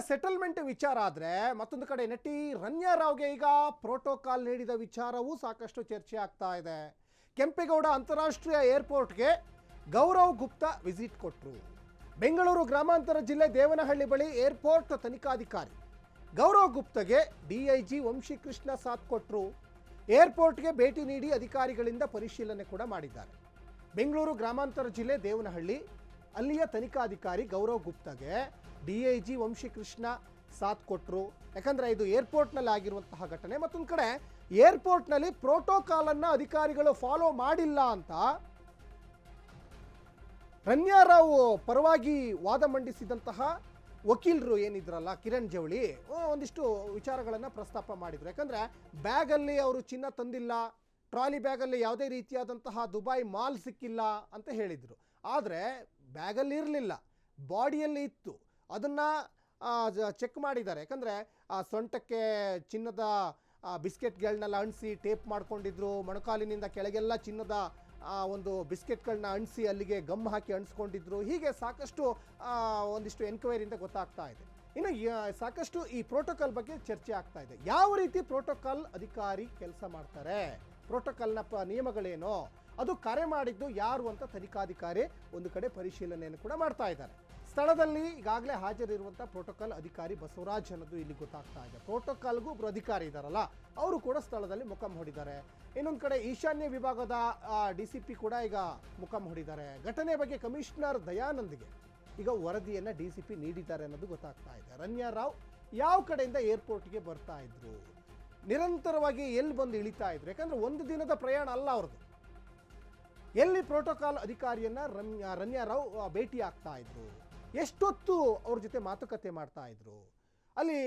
Settlement ವಿಚಾರ ಆದರೆ ಮತ್ತೊಂದು ಕಡೆ ನಟಿ ರನ್ಯಾ ರಾವ್ಗೆ ಈಗ ಪ್ರೋಟೋಕಾಲ್ ನೀಡಿದ ವಿಚಾರವೂ ಸಾಕಷ್ಟು ಚರ್ಚೆ ಆಗ್ತಾ ಇದೆ. ಕೆಂಪೇಗೌಡ ಅಂತಾರಾಷ್ಟ್ರೀಯ ಏರ್ಪೋರ್ಟ್ಗೆ ಗೌರವ್ ಗುಪ್ತಾ ವಿಸಿಟ್ ಕೊಟ್ಟರು. ಬೆಂಗಳೂರು ಗ್ರಾಮಾಂತರ ಜಿಲ್ಲೆ ದೇವನಹಳ್ಳಿ ಬಳಿ ಏರ್ಪೋರ್ಟ್ ತನಿಖಾಧಿಕಾರಿ ಗೌರವ್ ಗುಪ್ತಾಗೆ ಡಿಐಜಿ ವಂಶಿಕೃಷ್ಣ ಸಾಥ್ ಕೊಟ್ಟರು. ಏರ್ಪೋರ್ಟ್ಗೆ ಭೇಟಿ ನೀಡಿ ಅಧಿಕಾರಿಗಳಿಂದ ಪರಿಶೀಲನೆ ಕೂಡ ಮಾಡಿದ್ದಾರೆ. ಬೆಂಗಳೂರು ಗ್ರಾಮಾಂತರ ಜಿಲ್ಲೆ ದೇವನಹಳ್ಳಿ ಅಲ್ಲಿಯ ತನಿಖಾಧಿಕಾರಿ ಗೌರವ್ ಗುಪ್ತಾಗೆ ಡಿಐಜಿ ವಂಶಿಕೃಷ್ಣ ಸಾಥ್ ಕೊಟ್ಟರು. ಯಾಕಂದರೆ ಇದು ಏರ್ಪೋರ್ಟ್ನಲ್ಲಿ ಆಗಿರುವಂತಹ ಘಟನೆ. ಮತ್ತೊಂದು ಕಡೆ ಏರ್ಪೋರ್ಟ್ನಲ್ಲಿ ಪ್ರೋಟೋಕಾಲನ್ನು ಅಧಿಕಾರಿಗಳು ಫಾಲೋ ಮಾಡಿಲ್ಲ ಅಂತ ರನ್ಯಾ ರಾವ್ ಪರವಾಗಿ ವಾದ ಮಂಡಿಸಿದಂತಹ ವಕೀಲರು ಏನಿದ್ರಲ್ಲ ಕಿರಣ್ ಜವಳಿ ಒಂದಿಷ್ಟು ವಿಚಾರಗಳನ್ನು ಪ್ರಸ್ತಾಪ ಮಾಡಿದರು. ಯಾಕಂದರೆ ಬ್ಯಾಗಲ್ಲಿ ಅವರು ಚಿನ್ನ ತಂದಿಲ್ಲ, ಟ್ರಾಲಿ ಬ್ಯಾಗಲ್ಲಿ ಯಾವುದೇ ರೀತಿಯಾದಂತಹ ದುಬೈ ಮಾಲ್ ಸಿಕ್ಕಿಲ್ಲ ಅಂತ ಹೇಳಿದರು. ಆದರೆ ಬ್ಯಾಗಲ್ಲಿ ಇರಲಿಲ್ಲ, ಬಾಡಿಯಲ್ಲಿ ಇತ್ತು. ಅದನ್ನು ಚೆಕ್ ಮಾಡಿದ್ದಾರೆ. ಯಾಕಂದರೆ ಆ ಸೊಂಟಕ್ಕೆ ಚಿನ್ನದ ಬಿಸ್ಕೆಟ್ಗಳನ್ನೆಲ್ಲ ಅಂಟಿಸಿ ಟೇಪ್ ಮಾಡ್ಕೊಂಡಿದ್ರು. ಮೊಣಕಾಲಿನಿಂದ ಕೆಳಗೆಲ್ಲ ಚಿನ್ನದ ಒಂದು ಬಿಸ್ಕೆಟ್ಗಳನ್ನ ಅಂಟಿಸಿ ಅಲ್ಲಿಗೆ ಗಮ್ ಹಾಕಿ ಅಂಟಿಸ್ಕೊಂಡಿದ್ರು. ಹೀಗೆ ಸಾಕಷ್ಟು ಒಂದಿಷ್ಟು ಎನ್ಕ್ವೈರಿಯಿಂದ ಗೊತ್ತಾಗ್ತಾ ಇದೆ. ಇನ್ನು ಸಾಕಷ್ಟು ಈ ಪ್ರೋಟೋಕಾಲ್ ಬಗ್ಗೆ ಚರ್ಚೆ ಆಗ್ತಾ ಇದೆ. ಯಾವ ರೀತಿ ಪ್ರೋಟೋಕಾಲ್ ಅಧಿಕಾರಿ ಕೆಲಸ ಮಾಡ್ತಾರೆ, ಪ್ರೋಟೋಕಾಲ್ನ ನಿಯಮಗಳೇನೋ, ಅದು ಕರೆ ಮಾಡಿದ್ದು ಯಾರು ಅಂತ ತನಿಖಾಧಿಕಾರಿ ಒಂದು ಕಡೆ ಪರಿಶೀಲನೆಯನ್ನು ಕೂಡ ಮಾಡ್ತಾ ಇದ್ದಾರೆ. ಸ್ಥಳದಲ್ಲಿ ಈಗಾಗಲೇ ಹಾಜರಿರುವಂಥ ಪ್ರೋಟೋಕಾಲ್ ಅಧಿಕಾರಿ ಬಸವರಾಜ್ ಅನ್ನೋದು ಇಲ್ಲಿ ಗೊತ್ತಾಗ್ತಾ ಇದೆ. ಪ್ರೋಟೋಕಾಲ್ಗೂ ಒಬ್ಬರು ಅಧಿಕಾರಿ ಇದ್ದಾರಲ್ಲ, ಅವರು ಕೂಡ ಸ್ಥಳದಲ್ಲಿ ಮುಖಂ ಹೊಡಿದ್ದಾರೆ. ಇನ್ನೊಂದು ಕಡೆ ಈಶಾನ್ಯ ವಿಭಾಗದ DCP ಕೂಡ ಈಗ ಮುಖಂ ಹೊಡಿದ್ದಾರೆ. ಘಟನೆ ಬಗ್ಗೆ ಕಮಿಷನರ್ ದಯಾನಂದ್ಗೆ ಈಗ ವರದಿಯನ್ನು DCP ನೀಡಿದ್ದಾರೆ ಅನ್ನೋದು ಗೊತ್ತಾಗ್ತಾ ಇದೆ. ರನ್ಯಾ ರಾವ್ ಯಾವ ಕಡೆಯಿಂದ ಏರ್ಪೋರ್ಟ್ಗೆ ಬರ್ತಾ ಇದ್ರು, ನಿರಂತರವಾಗಿ ಎಲ್ಲಿ ಬಂದು ಇಳಿತಾ ಇದ್ರು, ಯಾಕಂದರೆ ಒಂದು ದಿನದ ಪ್ರಯಾಣ ಅಲ್ಲ ಅವ್ರದ್ದು. ಎಲ್ಲಿ ಪ್ರೋಟೋಕಾಲ್ ಅಧಿಕಾರಿಯನ್ನು ರನ್ಯಾ ರಾವ್ ಭೇಟಿ ಆಗ್ತಾ ಇದ್ರು, ಎಷ್ಟೊತ್ತು ಅವ್ರ ಜೊತೆ ಮಾತುಕತೆ ಮಾಡ್ತಾ ಇದ್ರು, ಅಲ್ಲಿ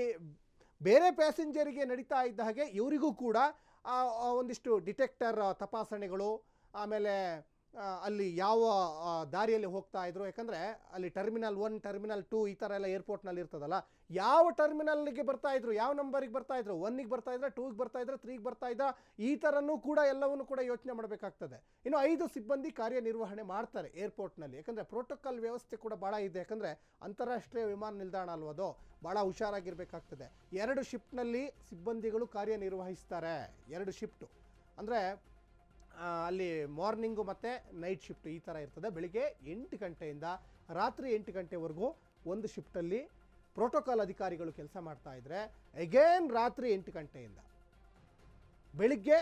ಬೇರೆ ಪ್ಯಾಸೆಂಜರಿಗೆ ನಡೀತಾ ಇದ್ದ ಹಾಗೆ ಇವರಿಗೂ ಕೂಡ ಒಂದಿಷ್ಟು ಡಿಟೆಕ್ಟರ್ ತಪಾಸಣೆಗಳು, ಆಮೇಲೆ ಅಲ್ಲಿ ಯಾವ ದಾರಿಯಲ್ಲಿ ಹೋಗ್ತಾ ಇದ್ರು. ಯಾಕಂದರೆ ಅಲ್ಲಿ ಟರ್ಮಿನಲ್ 1, ಟರ್ಮಿನಲ್ 2 ಈ ಥರ ಎಲ್ಲ ಏರ್ಪೋರ್ಟ್ನಲ್ಲಿ ಇರ್ತದಲ್ಲ, ಯಾವ ಟರ್ಮಿನಲ್ಗೆ ಬರ್ತಾ ಇದ್ರು, ಯಾವ ನಂಬರಿಗೆ ಬರ್ತಾ ಇದ್ರು, 1ಗೆ ಬರ್ತಾ ಇದ್ರೆ, 2ಗೆ ಬರ್ತಾ ಇದ್ರೆ, 3ಗೆ ಬರ್ತಾ ಇದ್ದ, ಈ ಥರನೂ ಕೂಡ ಎಲ್ಲವನ್ನೂ ಕೂಡ ಯೋಚನೆ ಮಾಡಬೇಕಾಗ್ತದೆ. ಇನ್ನು 5 ಸಿಬ್ಬಂದಿ ಕಾರ್ಯನಿರ್ವಹಣೆ ಮಾಡ್ತಾರೆ ಏರ್ಪೋರ್ಟ್ನಲ್ಲಿ. ಯಾಕಂದರೆ ಪ್ರೋಟೋಕಾಲ್ ವ್ಯವಸ್ಥೆ ಕೂಡ ಭಾಳ ಇದೆ. ಯಾಕಂದರೆ ಅಂತಾರಾಷ್ಟ್ರೀಯ ವಿಮಾನ ನಿಲ್ದಾಣ ಅಲ್ವದು, ಭಾಳ ಹುಷಾರಾಗಿರಬೇಕಾಗ್ತದೆ. 2 ಶಿಫ್ಟ್ನಲ್ಲಿ ಸಿಬ್ಬಂದಿಗಳು ಕಾರ್ಯನಿರ್ವಹಿಸ್ತಾರೆ. 2 ಶಿಫ್ಟು ಅಂದರೆ ಅಲ್ಲಿ ಮಾರ್ನಿಂಗು ಮತ್ತು ನೈಟ್ ಶಿಫ್ಟ್ ಈ ಥರ ಇರ್ತದೆ. ಬೆಳಿಗ್ಗೆ 8 ಗಂಟೆಯಿಂದ ರಾತ್ರಿ 8 ಗಂಟೆವರೆಗೂ ಒಂದು ಶಿಫ್ಟಲ್ಲಿ ಪ್ರೋಟೋಕಾಲ್ ಅಧಿಕಾರಿಗಳು ಕೆಲಸ ಮಾಡ್ತಾ ಇದ್ದರೆ, ಅಗೇನ್ ರಾತ್ರಿ 8 ಗಂಟೆಯಿಂದ ಬೆಳಿಗ್ಗೆ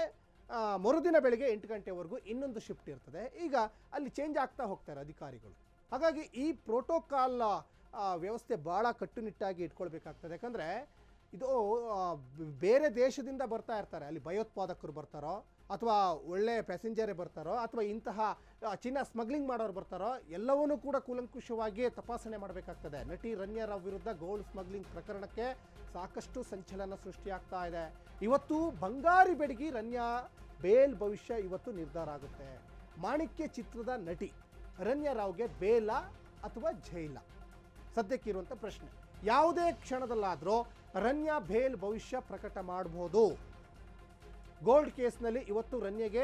ಮರುದಿನ ಬೆಳಿಗ್ಗೆ 8 ಗಂಟೆವರೆಗೂ ಇನ್ನೊಂದು ಶಿಫ್ಟ್ ಇರ್ತದೆ. ಈಗ ಅಲ್ಲಿ ಚೇಂಜ್ ಆಗ್ತಾ ಹೋಗ್ತಾರೆ ಅಧಿಕಾರಿಗಳು. ಹಾಗಾಗಿ ಈ ಪ್ರೋಟೋಕಾಲ್ ವ್ಯವಸ್ಥೆ ಭಾಳ ಕಟ್ಟುನಿಟ್ಟಾಗಿ ಇಟ್ಕೊಳ್ಬೇಕಾಗ್ತದೆ. ಯಾಕಂದರೆ ಇದು ಬೇರೆ ದೇಶದಿಂದ ಬರ್ತಾ ಇರ್ತಾರೆ, ಅಲ್ಲಿ ಭಯೋತ್ಪಾದಕರು ಬರ್ತಾರೋ ಅಥವಾ ಒಳ್ಳೆ ಪ್ಯಾಸೆಂಜರೇ ಬರ್ತಾರೋ ಅಥವಾ ಇಂತಹ ಚಿನ್ನ ಸ್ಮಗ್ಲಿಂಗ್ ಮಾಡೋರು ಬರ್ತಾರೋ, ಎಲ್ಲವನ್ನೂ ಕೂಡ ಕೂಲಂಕುಷವಾಗಿ ತಪಾಸಣೆ ಮಾಡಬೇಕಾಗ್ತದೆ. ನಟಿ ರನ್ಯಾ ರಾವ್ ವಿರುದ್ಧ ಗೋಲ್ಡ್ ಸ್ಮಗ್ಲಿಂಗ್ ಪ್ರಕರಣಕ್ಕೆ ಸಾಕಷ್ಟು ಸಂಚಲನ ಸೃಷ್ಟಿಯಾಗ್ತಾ ಇದೆ. ಇವತ್ತು ಬಂಗಾರಿ ಬೆಡಗಿ ರನ್ಯಾ ಬೇಲ್ ಭವಿಷ್ಯ ಇವತ್ತು ನಿರ್ಧಾರ ಆಗುತ್ತೆ. ಮಾಣಿಕ್ಯ ಚಿತ್ರದ ನಟಿ ರನ್ಯಾ ರಾವ್ಗೆ ಬೇಲ ಅಥವಾ ಜೈಲ ಸದ್ಯಕ್ಕಿರುವಂಥ ಪ್ರಶ್ನೆ. ಯಾವುದೇ ಕ್ಷಣದಲ್ಲಾದರೂ ರನ್ಯಾ ಬೇಲ್ ಭವಿಷ್ಯ ಪ್ರಕಟ ಮಾಡಬಹುದು. ಗೋಲ್ಡ್ ಕೇಸ್ನಲ್ಲಿ ಇವತ್ತು ರನ್ಯಾಗೆ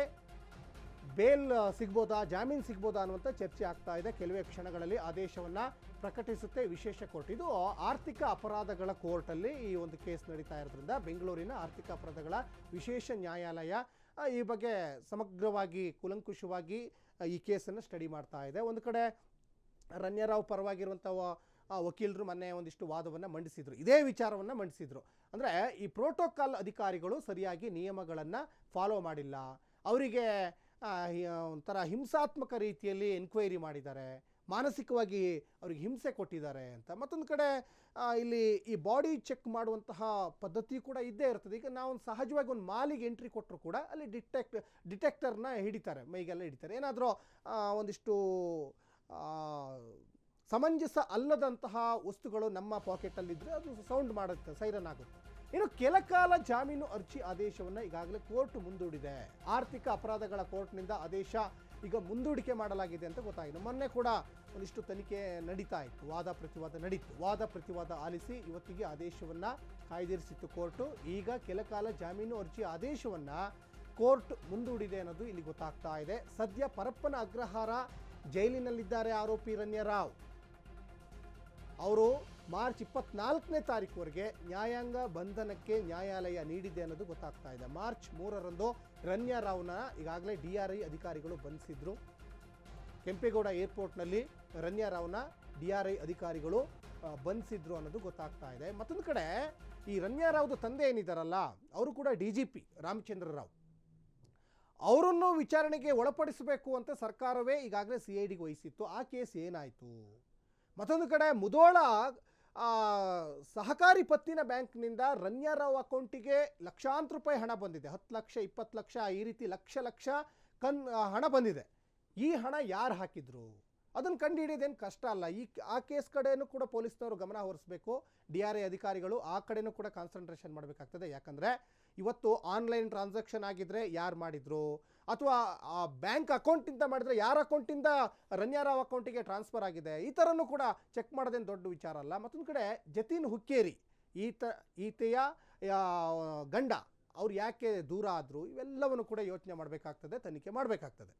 ಬೇಲ್ ಸಿಗ್ಬೋದಾ, ಜಾಮೀನು ಸಿಗ್ಬೋದಾ ಅನ್ನುವಂಥ ಚರ್ಚೆ ಆಗ್ತಾ ಇದೆ. ಕೆಲವೇ ಕ್ಷಣಗಳಲ್ಲಿ ಆದೇಶವನ್ನು ಪ್ರಕಟಿಸುತ್ತೆ ವಿಶೇಷ ಕೋರ್ಟ್. ಇದು ಆರ್ಥಿಕ ಅಪರಾಧಗಳ ಕೋರ್ಟಲ್ಲಿ ಈ ಒಂದು ಕೇಸ್ ನಡೀತಾ ಇರೋದ್ರಿಂದ ಬೆಂಗಳೂರಿನ ಆರ್ಥಿಕ ಅಪರಾಧಗಳ ವಿಶೇಷ ನ್ಯಾಯಾಲಯ ಈ ಬಗ್ಗೆ ಸಮಗ್ರವಾಗಿ ಕೂಲಂಕುಷವಾಗಿ ಈ ಕೇಸನ್ನು ಸ್ಟಡಿ ಮಾಡ್ತಾ ಇದೆ. ಒಂದು ಕಡೆ ರನ್ಯಾ ರಾವ್ ಪರವಾಗಿರುವಂಥ ವಕೀಲರು ಮೊನ್ನೆ ಒಂದಿಷ್ಟು ವಾದವನ್ನು ಮಂಡಿಸಿದರು, ಇದೇ ವಿಚಾರವನ್ನು ಮಂಡಿಸಿದರು. ಅಂದರೆ ಈ ಪ್ರೋಟೋಕಾಲ್ ಅಧಿಕಾರಿಗಳು ಸರಿಯಾಗಿ ನಿಯಮಗಳನ್ನು ಫಾಲೋ ಮಾಡಿಲ್ಲ, ಅವರಿಗೆ ಒಂಥರ ಹಿಂಸಾತ್ಮಕ ರೀತಿಯಲ್ಲಿ ಎನ್ಕ್ವೈರಿ ಮಾಡಿದ್ದಾರೆ, ಮಾನಸಿಕವಾಗಿ ಅವ್ರಿಗೆ ಹಿಂಸೆ ಕೊಟ್ಟಿದ್ದಾರೆ ಅಂತ. ಮತ್ತೊಂದು ಕಡೆ ಇಲ್ಲಿ ಈ ಬಾಡಿ ಚೆಕ್ ಮಾಡುವಂತಹ ಪದ್ಧತಿ ಕೂಡ ಇದ್ದೇ ಇರ್ತದೆ. ಈಗ ನಾವು ಸಹಜವಾಗಿ ಒಂದು ಮಾಲಿಗೆ ಎಂಟ್ರಿ ಕೊಟ್ಟರು ಕೂಡ ಅಲ್ಲಿ ಡಿಟೆಕ್ಟರ್ನ ಹಿಡಿತಾರೆ, ಮೈಗೆಲ್ಲ ಹಿಡಿತಾರೆ. ಏನಾದರೂ ಒಂದಿಷ್ಟು ಸಮಂಜಸ ಅಲ್ಲದಂತಹ ವಸ್ತುಗಳು ನಮ್ಮ ಪಾಕೆಟಲ್ಲಿದ್ದರೆ ಅದು ಸೌಂಡ್ ಮಾಡುತ್ತೆ, ಸೈರನ್ ಆಗುತ್ತೆ. ಇನ್ನು ಕೆಲ ಕಾಲ ಜಾಮೀನು ಅರ್ಜಿ ಆದೇಶವನ್ನು ಈಗಾಗಲೇ ಕೋರ್ಟ್ ಮುಂದೂಡಿದೆ. ಆರ್ಥಿಕ ಅಪರಾಧಗಳ ಕೋರ್ಟ್ನಿಂದ ಆದೇಶ ಈಗ ಮುಂದೂಡಿಕೆ ಮಾಡಲಾಗಿದೆ ಅಂತ ಗೊತ್ತಾಗಿದೆ. ಮೊನ್ನೆ ಕೂಡ ಒಂದಿಷ್ಟು ತನಿಖೆ ನಡೀತಾ ಇತ್ತು, ವಾದ ಪ್ರತಿವಾದ ನಡೀತು. ವಾದ ಪ್ರತಿವಾದ ಆಲಿಸಿ ಇವತ್ತಿಗೆ ಆದೇಶವನ್ನು ಕಾಯ್ದಿರಿಸಿತ್ತು ಕೋರ್ಟು. ಈಗ ಕೆಲ ಕಾಲ ಜಾಮೀನು ಅರ್ಜಿ ಆದೇಶವನ್ನು ಕೋರ್ಟ್ ಮುಂದೂಡಿದೆ ಅನ್ನೋದು ಇಲ್ಲಿ ಗೊತ್ತಾಗ್ತಾ ಇದೆ. ಸದ್ಯ ಪರಪ್ಪನ ಅಗ್ರಹಾರ ಜೈಲಿನಲ್ಲಿದ್ದಾರೆ ಆರೋಪಿ ರನ್ಯಾ ರಾವ್. ಅವರು ಮಾರ್ಚ್ 24ನೇ ತಾರೀಕುವರೆಗೆ ನ್ಯಾಯಾಂಗ ಬಂಧನಕ್ಕೆ ನ್ಯಾಯಾಲಯ ನೀಡಿದೆ ಅನ್ನೋದು ಗೊತ್ತಾಗ್ತಾ ಇದೆ. ಮಾರ್ಚ್ 3ರಂದು ರನ್ಯಾ ರಾವ್ನ ಈಗಾಗಲೇ DRI ಅಧಿಕಾರಿಗಳು ಬಂಧಿಸಿದ್ರು. ಕೆಂಪೇಗೌಡ ಏರ್ಪೋರ್ಟ್ನಲ್ಲಿ ರನ್ಯಾ ರಾವ್ನ DRI ಅಧಿಕಾರಿಗಳು ಬಂಧಿಸಿದ್ರು ಅನ್ನೋದು ಗೊತ್ತಾಗ್ತಾ ಇದೆ. ಮತ್ತೊಂದು ಕಡೆ ಈ ರನ್ಯಾ ರಾವ್ದು ತಂದೆ ಏನಿದ್ದಾರಲ್ಲ, ಅವರು ಕೂಡ DGP ರಾಮಚಂದ್ರ ರಾವ್, ಅವರನ್ನು ವಿಚಾರಣೆಗೆ ಒಳಪಡಿಸಬೇಕು ಅಂತ ಸರ್ಕಾರವೇ ಈಗಾಗಲೇ CIDಗೆ ವಹಿಸಿತ್ತು. ಆ ಕೇಸ್ ಏನಾಯಿತು? ಮತ್ತೊಂದು ಕಡೆ ಮುಧೋಳ ಸಹಕಾರಿ ಪತ್ತಿನ ಬ್ಯಾಂಕ್ನಿಂದ ರನ್ಯಾ ರಾವ್ ಅಕೌಂಟಿಗೆ ಲಕ್ಷಾಂತರ ರೂಪಾಯಿ ಹಣ ಬಂದಿದೆ. 10 ಲಕ್ಷ 20 ಲಕ್ಷ ಈ ರೀತಿ ಲಕ್ಷ ಹಣ ಬಂದಿದೆ. ಈ ಹಣ ಯಾರು ಹಾಕಿದ್ರು ಅದನ್ನು ಕಂಡುಹಿಡಿಯೋದೇನು ಕಷ್ಟ ಅಲ್ಲ. ಆ ಕೇಸ್ ಕಡೆಯೂ ಕೂಡ ಪೊಲೀಸ್ನವರು ಗಮನ ಹರಿಸಬೇಕು. DRI ಅಧಿಕಾರಿಗಳು ಆ ಕಡೆಯೂ ಕೂಡ ಕಾನ್ಸಂಟ್ರೇಷನ್ ಮಾಡಬೇಕಾಗ್ತದೆ. ಯಾಕಂದರೆ ಇವತ್ತು ಆನ್ಲೈನ್ ಟ್ರಾನ್ಸಾಕ್ಷನ್ ಆಗಿದ್ದರೆ ಯಾರು ಮಾಡಿದ್ರು, ಅಥವಾ ಆ ಬ್ಯಾಂಕ್ ಅಕೌಂಟಿಂದ ಮಾಡಿದರೆ ಯಾರ ಅಕೌಂಟಿಂದ ರನ್ಯಾ ರಾವ್ ಅಕೌಂಟಿಗೆ ಟ್ರಾನ್ಸ್ಫರ್ ಆಗಿದೆ, ಈ ಥರನೂ ಕೂಡ ಚೆಕ್ ಮಾಡೋದೇನು ದೊಡ್ಡ ವಿಚಾರ ಅಲ್ಲ. ಮತ್ತೊಂದು ಕಡೆ ಜತಿನ್ ಹುಕ್ಕೇರಿ ಈತೆಯ ಗಂಡ ಅವ್ರು ಯಾಕೆ ದೂರ ಆದರು, ಇವೆಲ್ಲವನ್ನು ಕೂಡ ಯೋಚನೆ ಮಾಡಬೇಕಾಗ್ತದೆ, ತನಿಖೆ ಮಾಡಬೇಕಾಗ್ತದೆ.